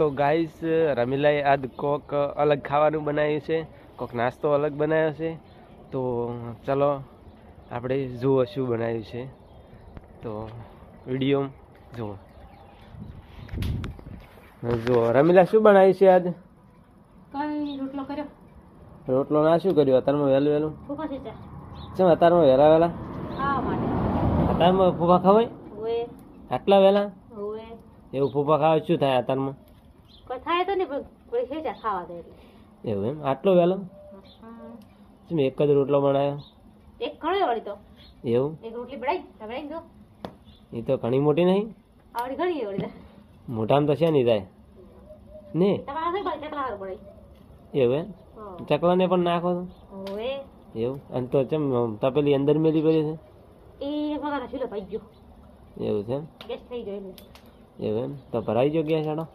તો ગાઈસ રમીલાએ આજ કોક અલગ ખાવાનું બનાવ્યું છે, કોક નાસ્તો અલગ બનાવ્યો છે. તો ચલો આપણે જુઓ શું બનાવ્યું છે. તો વિડીયો જુઓ. જુઓ રમીલા શું બનાવ્યું છે આજ? કઈ રોટલો કર્યો. રોટલો ના શું કર્યું? અત્યારમાં વહેલું વહેલું ફૂફા છે ચા. ચમ અત્યારમાં વહેલા વહેલા? ખાવા માટે. અત્યારમાં ફૂફા ખવાય? ઓએ આટલા વહેલા? ઓએ એવું ફૂફા ખાવા શું થાય અત્યારમાં? કોઈ થાય તો નહીં પણ કોઈ છે ચા ખાવા દે એટલે. એવું એમ? આટલો વહેલો? ચમ એક જ રોટલો બનાવ્યો? એક ઘણો વળી તો. એવું? એક રોટલી બનાવી દો. એ તો ઘણી મોટી નહીં? આવડી ઘણી વળી. મોટામાં તો છે નહીં થાય ને? તમારા કઈ ભાઈ ચકલા હારું પડે. એવું એમ? ચકલાને પણ નાખો તો? ઓએ એવું? અને તો ચમ તપેલી અંદર મેલી પડી છે? એ મગાના ચૂલો ભાઈ ગયો. એવું છે એમ? ગેસ થઈ ગયો એટલે. એવું એમ? તો ભરાઈ ગયો ગેસ હેડો?